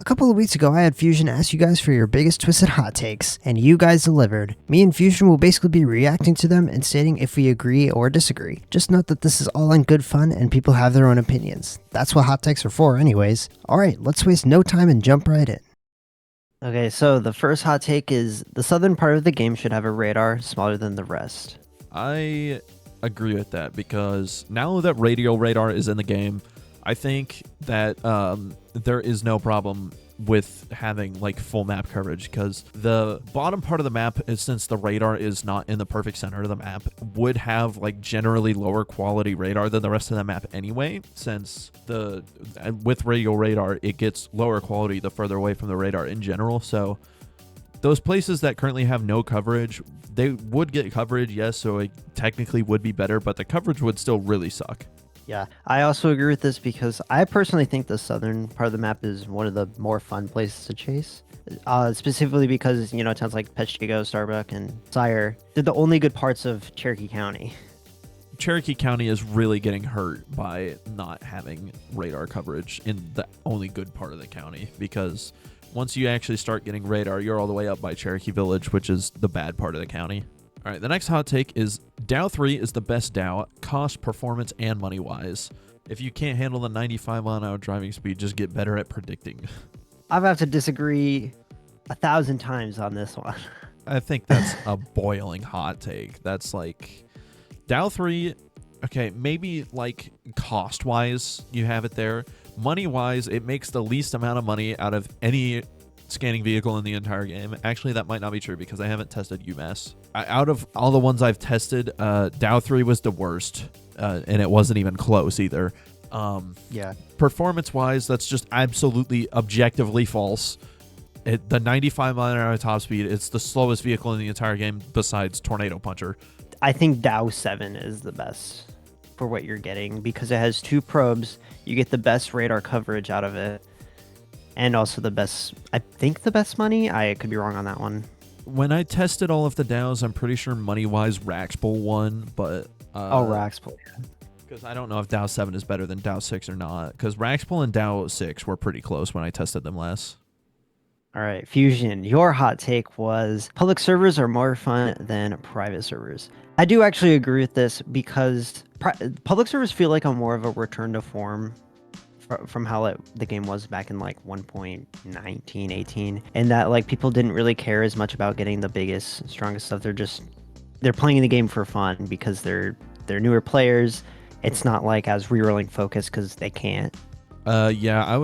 A couple of weeks ago, I had Fusion ask you guys for your biggest twisted hot takes, and you guys delivered. Me and Fusion will basically be reacting to them and stating if we agree or disagree. Just note that this is all in good fun and people have their own opinions. That's what hot takes are for anyways. Alright, let's waste no time and jump right in. Okay, so the first hot take is the southern part of the game should have a radar smaller than the rest. I agree with that because now that radio radar is in the game, I think that there is no problem with having like full map coverage, because the bottom part of the map is, since the radar is not in the perfect center of the map, would have like generally lower quality radar than the rest of the map anyway, since with radio radar it gets lower quality the further away from the radar in general. So those places that currently have no coverage, they would get coverage, yes, so it technically would be better, but the coverage would still really suck. Yeah, I also agree with this because I personally think the southern part of the map is one of the more fun places to chase. Specifically because, you know, towns like Peshtigo, Starbuck, and Sire, they're the only good parts of Cherokee County. Cherokee County is really getting hurt by not having radar coverage in the only good part of the county, because once you actually start getting radar, you're all the way up by Cherokee Village, which is the bad part of the county. All right, the next hot take is Dow 3 is the best Dow, cost, performance, and money-wise. If you can't handle the 95-mile-an-hour driving speed, just get better at predicting. I have to disagree 1,000 times on this one. I think that's a boiling hot take. That's like Dow 3, okay, maybe like cost-wise you have it there. Money-wise, it makes the least amount of money out of any scanning vehicle in the entire game. Actually, that might not be true because I haven't tested UMass. Out of all the ones I've tested, Dow 3 was the worst, and it wasn't even close either. Yeah. Performance-wise, that's just absolutely objectively false. The 95-mile-an-hour top speed, it's the slowest vehicle in the entire game besides Tornado Puncher. I think Dow 7 is the best for what you're getting because it has 2 probes. You get the best radar coverage out of it. And also the best, I think the best money. I could be wrong on that one. When I tested all of the Dows, I'm pretty sure money-wise Raxpol won, but... Raxpol, yeah. Because I don't know if Dow 7 is better than Dow 6 or not, because Raxpol and Dow 6 were pretty close when I tested them last. All right, Fusion, your hot take was public servers are more fun than private servers. I do actually agree with this because public servers feel like a more of a return to form from how the game was back in like 1.19, 18, and that like people didn't really care as much about getting the biggest, strongest stuff. They're playing the game for fun because they're newer players. It's not like as rerolling focused because they can't. Yeah, I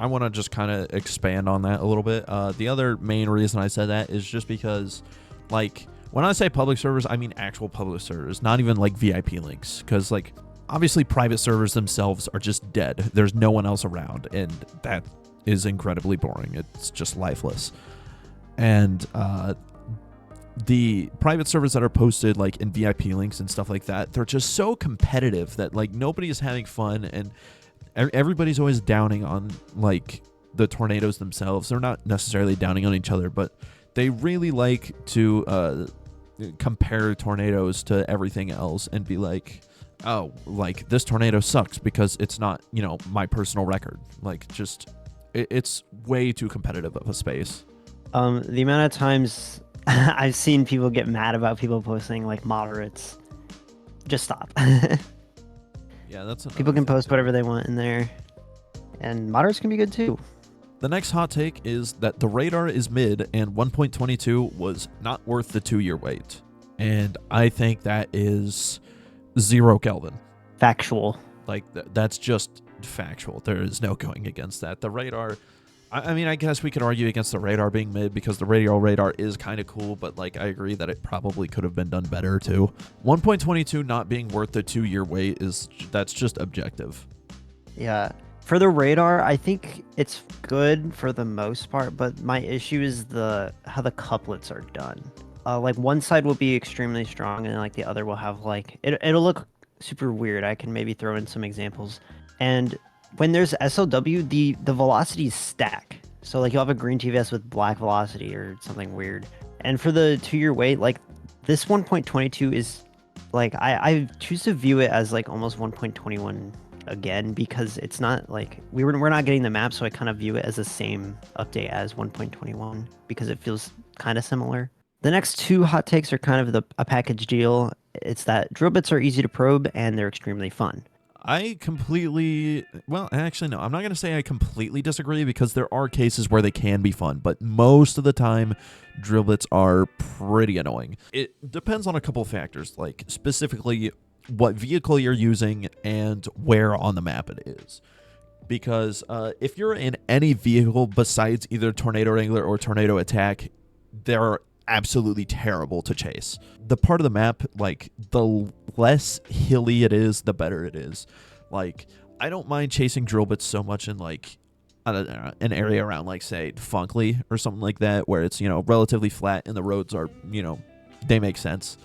want to just kind of expand on that a little bit. The other main reason I said that is just because, like, when I say public servers, I mean actual public servers, not even like VIP links, because like obviously private servers themselves are just dead. There's no one else around, and that is incredibly boring. It's just lifeless. And the private servers that are posted like in VIP links and stuff like that, they're just so competitive that like nobody is having fun, and everybody's always downing on like the tornadoes themselves. They're not necessarily downing on each other, but they really like to compare tornadoes to everything else and be like, oh, like this tornado sucks because it's not, you know, my personal record. Like, just it's way too competitive of a space. The amount of times I've seen people get mad about people posting like moderates, just stop. Yeah, that's people can post whatever they want in there, and moderates can be good too. The next hot take is that the radar is mid and 1.22 was not worth the 2-year wait. And I think that is 0 Kelvin. Factual. Like, that's just factual. There is no going against that. The radar, I mean, I guess we could argue against the radar being mid because the radio radar is kind of cool, but like, I agree that it probably could have been done better too. 1.22 not being worth the 2-year wait that's just objective. Yeah. For the radar, I think it's good for the most part, but my issue is how the couplets are done. Like one side will be extremely strong, and like the other will have like it'll look super weird. I can maybe throw in some examples. And when there's SLW, the velocities stack. So like you'll have a green TVS with black velocity or something weird. And for the 2-year wait, like this 1.22 is like I choose to view it as like almost 1.21 again because it's not like we're not getting the map, so I kind of view it as the same update as 1.21 because it feels kind of similar. The next two hot takes are kind of a package deal. It's that drill bits are easy to probe and they're extremely fun. I completely, well, actually, no, I'm not going to say I completely disagree because there are cases where they can be fun, but most of the time, drill bits are pretty annoying. It depends on a couple factors, like specifically what vehicle you're using and where on the map it is. Because if you're in any vehicle besides either Tornado Wrangler or Tornado Attack, they're absolutely terrible to chase. The part of the map, like, the less hilly it is, the better it is. Like, I don't mind chasing drill bits so much in, like, an area around, like, say, Funkley or something like that, where it's, relatively flat and the roads are, they make sense.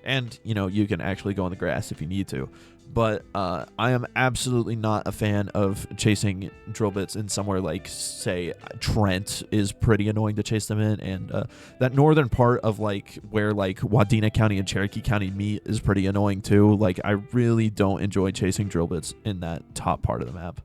And, you can actually go on the grass if you need to. But I am absolutely not a fan of chasing drill bits in somewhere like, say, Trent is pretty annoying to chase them in. And that northern part of, like, where, like, Wadena County and Cherokee County meet is pretty annoying, too. Like, I really don't enjoy chasing drill bits in that top part of the map.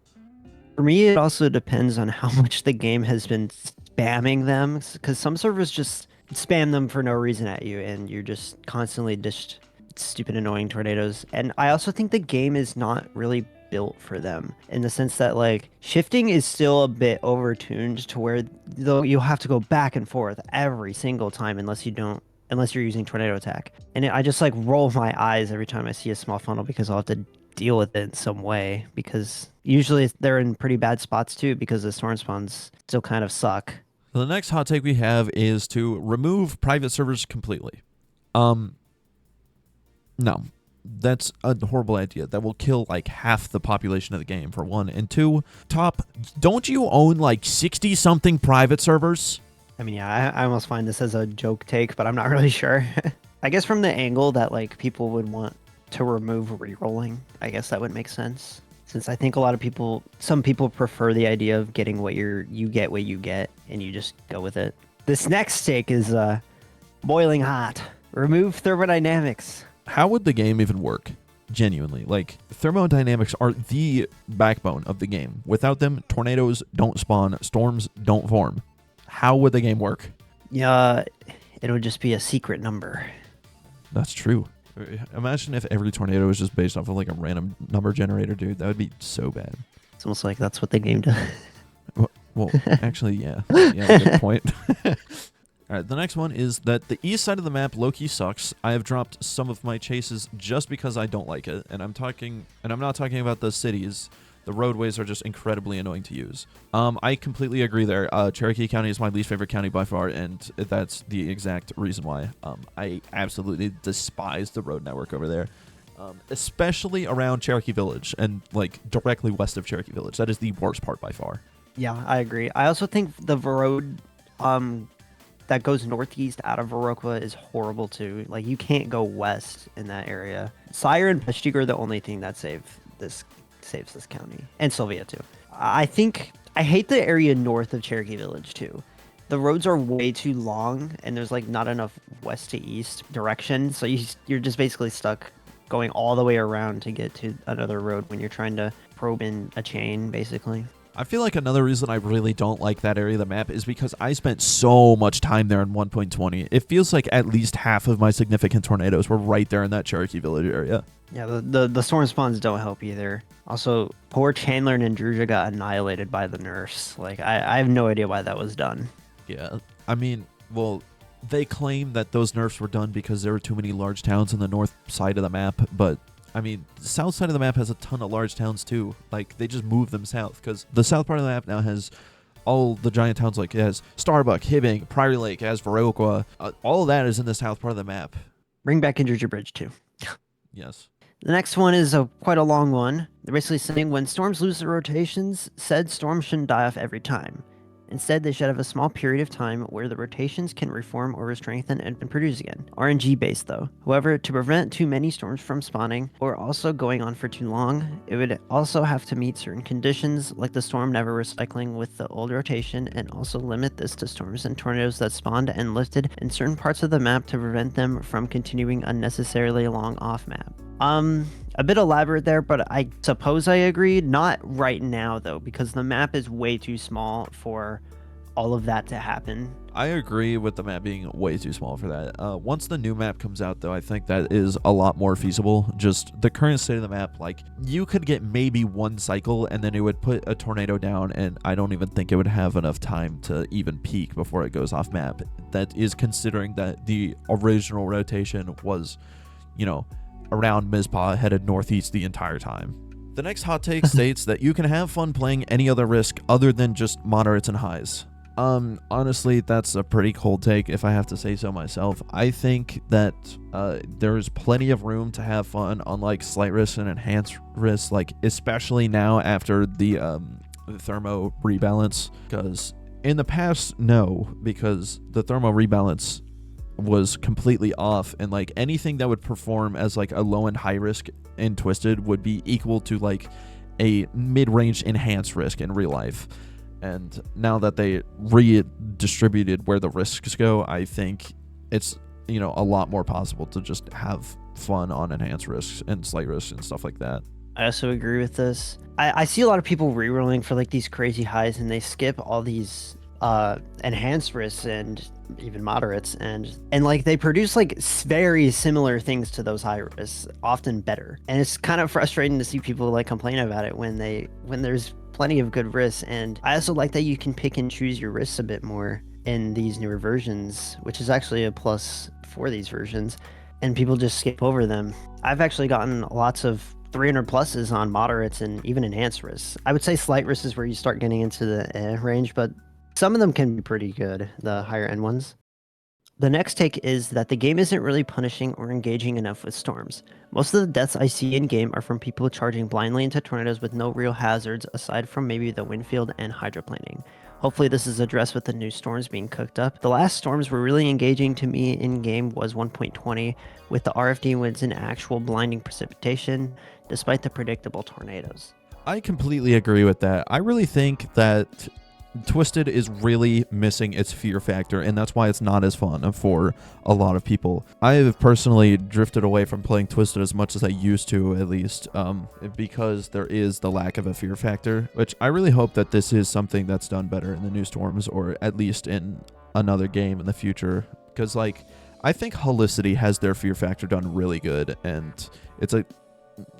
For me, it also depends on how much the game has been spamming them, because some servers just spam them for no reason at you, and you're just constantly just stupid annoying tornadoes. And I also think the game is not really built for them in the sense that, like, shifting is still a bit overtuned to where though you have to go back and forth every single time unless you're using tornado attack. And I just like roll my eyes every time I see a small funnel because I'll have to deal with it in some way, because usually they're in pretty bad spots too because the storm spawns still kind of suck. The next hot take we have is to remove private servers completely. No, that's a horrible idea. That will kill like half the population of the game, for one. And two, don't you own like 60-something private servers? I mean, yeah, I almost find this as a joke take, but I'm not really sure. I guess from the angle that like people would want to remove rerolling, I guess that would make sense. Since I think some people prefer the idea of getting you get what you get, and you just go with it. This next take is boiling hot. Remove thermodynamics. How would the game even work? Genuinely. Like, thermodynamics are the backbone of the game. Without them, tornadoes don't spawn, storms don't form. How would the game work? Yeah, it would just be a secret number. That's true. Imagine if every tornado was just based off of like a random number generator, dude. That would be so bad. It's almost like that's what the game does. Well, actually, yeah. Yeah, good point. All right, the next one is that the east side of the map low-key sucks. I have dropped some of my chases just because I don't like it, and I'm not talking about the cities. The roadways are just incredibly annoying to use. I completely agree there. Cherokee County is my least favorite county by far, and that's the exact reason why. I absolutely despise the road network over there, especially around Cherokee Village and like directly west of Cherokee Village. That is the worst part by far. Yeah, I agree. I also think the road that goes northeast out of Viroqua is horrible too. Like, you can't go west in that area. Sire and Peshtigo are the only thing that saves this county, and Sylvia too. I hate the area north of Cherokee Village too. The roads are way too long, and there's like not enough west to east direction, so you're just basically stuck going all the way around to get to another road when you're trying to probe in a chain, basically. I feel like another reason I really don't like that area of the map is because I spent so much time there in 1.20. It feels like at least half of my significant tornadoes were right there in that Cherokee Village area. Yeah, the storm spawns don't help either. Also, poor Chandler and Andruja got annihilated by the nerfs. Like, I have no idea why that was done. Yeah, I mean, well, they claim that those nerfs were done because there were too many large towns on the north side of the map, but I mean, the south side of the map has a ton of large towns too. Like, they just moved them south because the south part of the map now has all the giant towns. Like, it has Starbuck, Hibbing, Prairie Lake, it has Viroqua. All of that is in the south part of the map. Bring back Andruja Bridge too. Yes. The next one is quite a long one. They're basically saying when storms lose their rotations, said storm shouldn't die off every time. Instead, they should have a small period of time where the rotations can reform or strengthen and produce again. RNG based though. However, to prevent too many storms from spawning or also going on for too long, it would also have to meet certain conditions like the storm never recycling with the old rotation, and also limit this to storms and tornadoes that spawned and lifted in certain parts of the map to prevent them from continuing unnecessarily long off map. A bit elaborate there, but I suppose I agree. Not right now, though, because the map is way too small for all of that to happen. I agree with the map being way too small for that. Once the new map comes out, though, I think that is a lot more feasible. Just the current state of the map, like, you could get maybe one cycle, and then it would put a tornado down, and I don't even think it would have enough time to even peak before it goes off map. That is considering that the original rotation was, around Mizpah, headed northeast the entire time. The next hot take states that you can have fun playing any other risk other than just moderates and highs. Honestly, that's a pretty cold take if I have to say so myself. I think that there's plenty of room to have fun on like slight risk and enhanced risk, like especially now after the thermo rebalance. Because in the past, no, because the thermo rebalance was completely off, and like anything that would perform as like a low and high risk in Twisted would be equal to like a mid-range enhanced risk in real life. And now that they redistributed where the risks go, I think it's, a lot more possible to just have fun on enhanced risks and slight risks and stuff like that. I also agree with this. I see a lot of people rerolling for like these crazy highs, and they skip all these enhanced risks and even moderates, and like they produce like very similar things to those high risks, often better. And it's kind of frustrating to see people like complain about it when there's plenty of good risks. And I also like that you can pick and choose your risks a bit more in these newer versions, which is actually a plus for these versions, and people just skip over them. I've actually gotten lots of 300 pluses on moderates and even enhanced risks. I would say slight risk is where you start getting into the range, but some of them can be pretty good, the higher end ones. The next take is that the game isn't really punishing or engaging enough with storms. Most of the deaths I see in game are from people charging blindly into tornadoes with no real hazards aside from maybe the wind field and hydroplaning. Hopefully this is addressed with the new storms being cooked up. The last storms were really engaging to me in game was 1.20 with the RFD winds and actual blinding precipitation despite the predictable tornadoes. I completely agree with that. I really think that Twisted is really missing its fear factor, and that's why it's not as fun for a lot of people. I have personally drifted away from playing Twisted as much as I used to, at least, because there is the lack of a fear factor, which I really hope that this is something that's done better in the new storms, or at least in another game in the future, because like I think Holicity has their fear factor done really good, and it's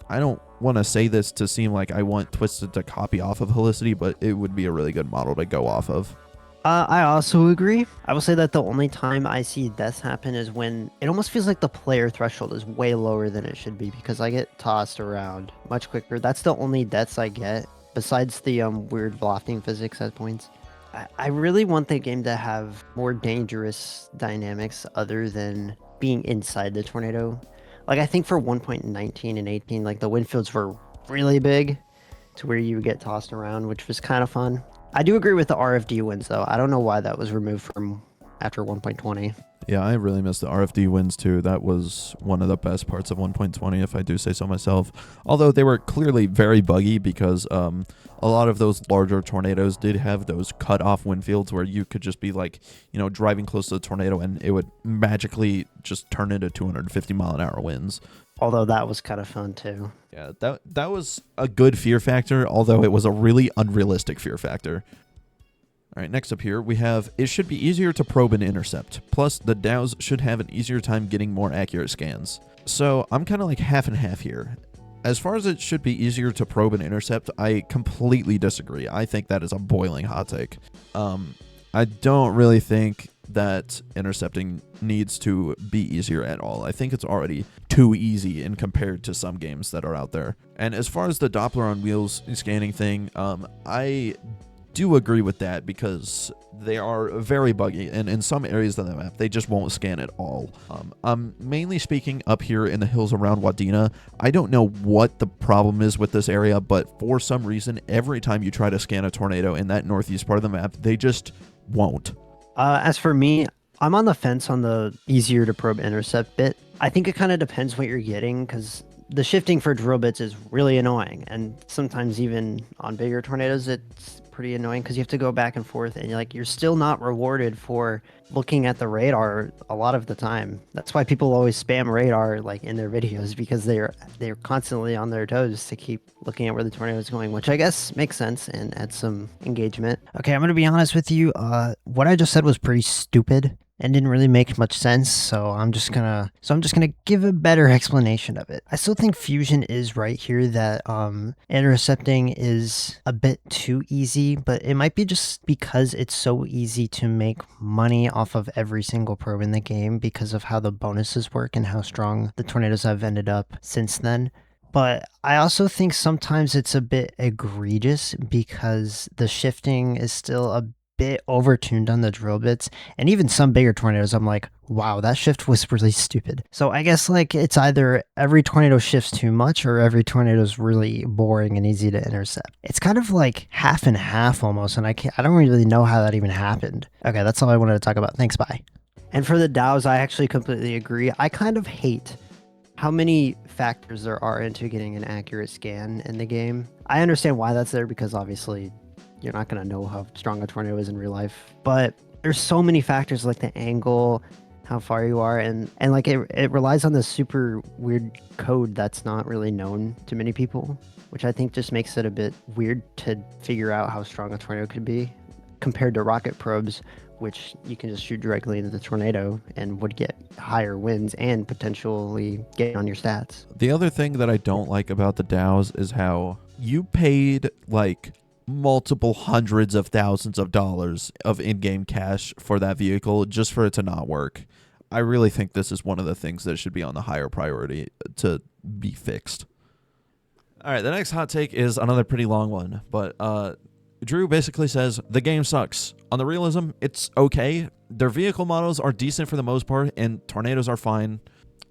I don't want to say this to seem like I want Twisted to copy off of Holicity, but it would be a really good model to go off of. I also agree. I will say that the only time I see deaths happen is when it almost feels like the player threshold is way lower than it should be, because I get tossed around much quicker. That's the only deaths I get, besides the weird lofting physics at points. I really want the game to have more dangerous dynamics other than being inside the tornado. Like, I think for 1.19 and 18, like, the wind fields were really big to where you would get tossed around, which was kind of fun. I do agree with the RFD winds, though. I don't know why that was removed from after 1.20. Yeah, I really miss the RFD wins too. That was one of the best parts of 1.20, if I do say so myself. Although they were clearly very buggy because a lot of those larger tornadoes did have those cut-off wind fields where you could just be like, driving close to the tornado and it would magically just turn into 250-mile-an-hour winds. Although that was kind of fun too. Yeah, that was a good fear factor, although it was a really unrealistic fear factor. All right, next up here, we have, it should be easier to probe and intercept. Plus, the DAOs should have an easier time getting more accurate scans. So, I'm kind of like half and half here. As far as it should be easier to probe and intercept, I completely disagree. I think that is a boiling hot take. I don't really think that intercepting needs to be easier at all. I think it's already too easy in compared to some games that are out there. And as far as the Doppler on wheels scanning thing, I do agree with that because they are very buggy, and in some areas of the map they just won't scan at all. Mainly speaking up here in the hills around Wadena, I don't know what the problem is with this area, but for some reason every time you try to scan a tornado in that northeast part of the map, they just won't. As for me, I'm on the fence on the easier to probe intercept bit. I think it kind of depends what you're getting, because the shifting for drill bits is really annoying, and sometimes even on bigger tornadoes it's pretty annoying because you have to go back and forth, and you're still not rewarded for looking at the radar a lot of the time. That's why people always spam radar like in their videos, because they're constantly on their toes to keep looking at where the tornado is going, which I guess makes sense and adds some engagement. Okay, I'm gonna be honest with you. What I just said was pretty stupid and didn't really make much sense, so I'm just gonna give a better explanation of it. I still think Fusion is right here that intercepting is a bit too easy, but it might be just because it's so easy to make money off of every single probe in the game because of how the bonuses work and how strong the tornadoes have ended up since then. But I also think sometimes it's a bit egregious because the shifting is still a bit overtuned on the drill bits, and even some bigger tornadoes I'm like, wow, that shift was really stupid. So I guess like it's either every tornado shifts too much or every tornado is really boring and easy to intercept. It's kind of like half and half almost, and I don't really know how that even happened. Okay, that's all I wanted to talk about. Thanks, bye. And for the DAOs, I actually completely agree. I kind of hate how many factors there are into getting an accurate scan in the game. I understand why that's there, because obviously you're not going to know how strong a tornado is in real life, but there's so many factors like the angle, how far you are, and like it relies on this super weird code that's not really known to many people, which I think just makes it a bit weird to figure out how strong a tornado could be compared to rocket probes, which you can just shoot directly into the tornado and would get higher winds and potentially get on your stats. The other thing that I don't like about the DAOs is how you paid like multiple hundreds of thousands of dollars of in-game cash for that vehicle just for it to not work. I really think this is one of the things that should be on the higher priority to be fixed. All right, the next hot take is another pretty long one, but Drew basically says the game sucks. On the realism, it's okay. Their vehicle models are decent for the most part, and tornadoes are fine.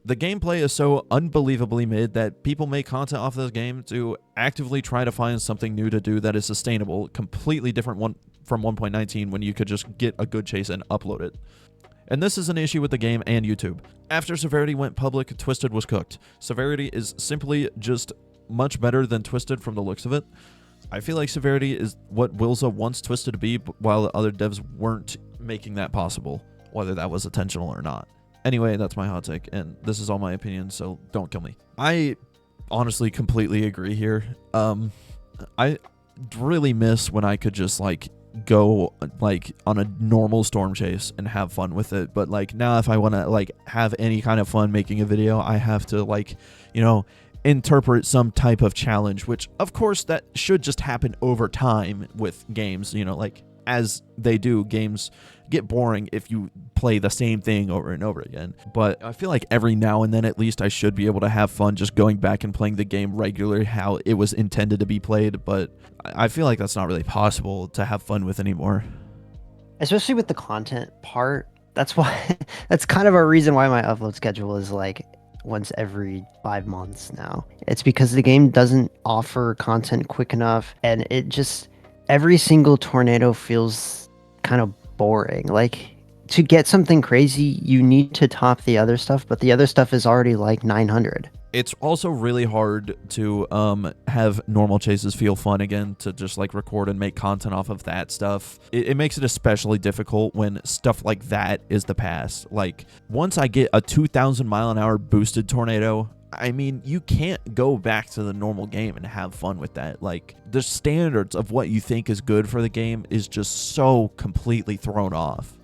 The gameplay is so unbelievably mid that people make content off this game to actively try to find something new to do that is sustainable, completely different from 1.19 when you could just get a good chase and upload it. And this is an issue with the game and YouTube. After Severity went public, Twisted was cooked. Severity is simply just much better than Twisted from the looks of it. I feel like Severity is what Wilza wants Twisted to be, while the other devs weren't making that possible, whether that was intentional or not. Anyway, that's my hot take, and this is all my opinion, so don't kill me. I honestly completely agree here. I really miss when I could just like go like on a normal storm chase and have fun with it, but like now if I want to like have any kind of fun making a video, I have to like, you know, interpret some type of challenge, which of course that should just happen over time with games, you know, like as they do, games get boring if you play the same thing over and over again. But I feel like every now and then at least I should be able to have fun just going back and playing the game regularly how it was intended to be played, but I feel like that's not really possible to have fun with anymore. Especially with the content part. That's why that's kind of a reason why my upload schedule is like once every 5 months now. It's because the game doesn't offer content quick enough, and it just every single tornado feels kind of boring. Like, to get something crazy, you need to top the other stuff, but the other stuff is already like 900. It's also really hard to have normal chases feel fun again, to just like record and make content off of that stuff. It makes it especially difficult when stuff like that is the past. Like, once I get a 2,000 mile an hour boosted tornado, I mean, you can't go back to the normal game and have fun with that. Like, the standards of what you think is good for the game is just so completely thrown off.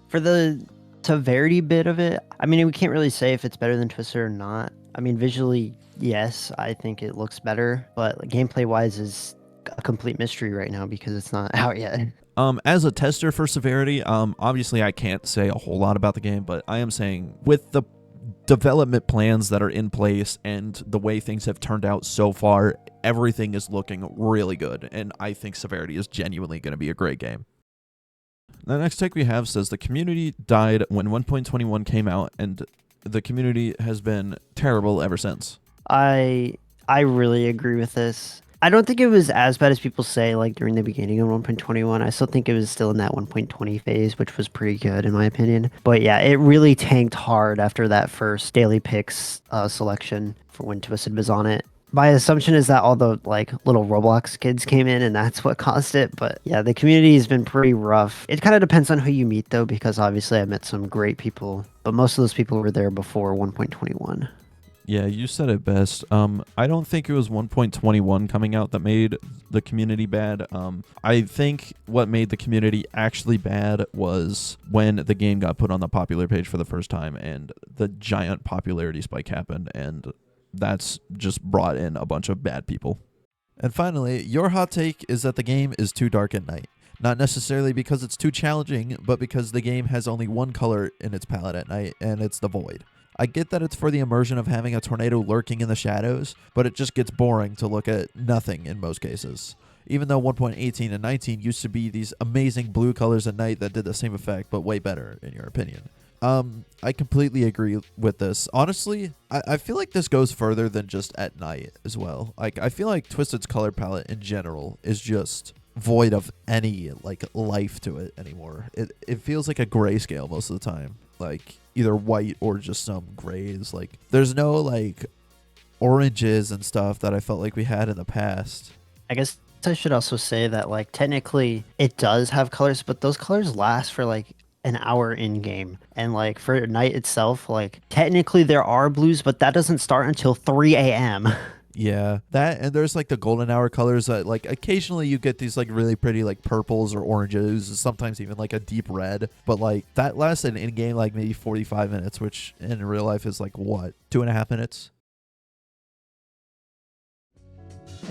For the severity bit of it, I mean, we can't really say if it's better than Twister or not. I mean, visually, yes, I think it looks better, but gameplay-wise is a complete mystery right now because it's not out yet. As a tester for Severity, obviously I can't say a whole lot about the game, but I am saying with the development plans that are in place and the way things have turned out so far, everything is looking really good, and I think Severity is genuinely going to be a great game. The next take we have says the community died when 1.21 came out, and the community has been terrible ever since. I really agree with this. I don't think it was as bad as people say, like during the beginning of 1.21. I still think it was still in that 1.20 phase, which was pretty good in my opinion. But yeah, it really tanked hard after that first daily picks selection for when Twisted was on it. My assumption is that all the like little Roblox kids came in and that's what caused it. But yeah, the community has been pretty rough. It kind of depends on who you meet though, because obviously I met some great people, but most of those people were there before 1.21. Yeah, you said it best. I don't think it was 1.21 coming out that made the community bad. I think what made the community actually bad was when the game got put on the popular page for the first time and the giant popularity spike happened, and that's just brought in a bunch of bad people. And finally, your hot take is that the game is too dark at night. Not necessarily because it's too challenging, but because the game has only one color in its palette at night, and it's the void. I get that it's for the immersion of having a tornado lurking in the shadows, but it just gets boring to look at nothing in most cases. Even though 1.18 and 19 used to be these amazing blue colors at night that did the same effect, but way better, in your opinion. I completely agree with this. Honestly, I feel like this goes further than just at night as well. Like, I feel like Twisted's color palette in general is just void of any like life to it anymore. It feels like a grayscale most of the time. Like either white or just some grays. Like there's no like oranges and stuff that I felt like we had in the past. I guess I should also say that like technically it does have colors, but those colors last for like an hour in game. And like for night itself, like technically there are blues, but that doesn't start until 3 a.m. Yeah, that, and there's like the golden hour colors that like occasionally you get these like really pretty like purples or oranges, sometimes even like a deep red, but like that lasts in game like maybe 45 minutes, which in real life is like what, 2.5 minutes?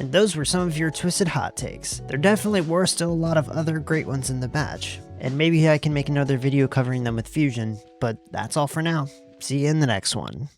And those were some of your Twisted hot takes. There definitely were still a lot of other great ones in the batch, and maybe I can make another video covering them with Fusion, but that's all for now. See you in the next one.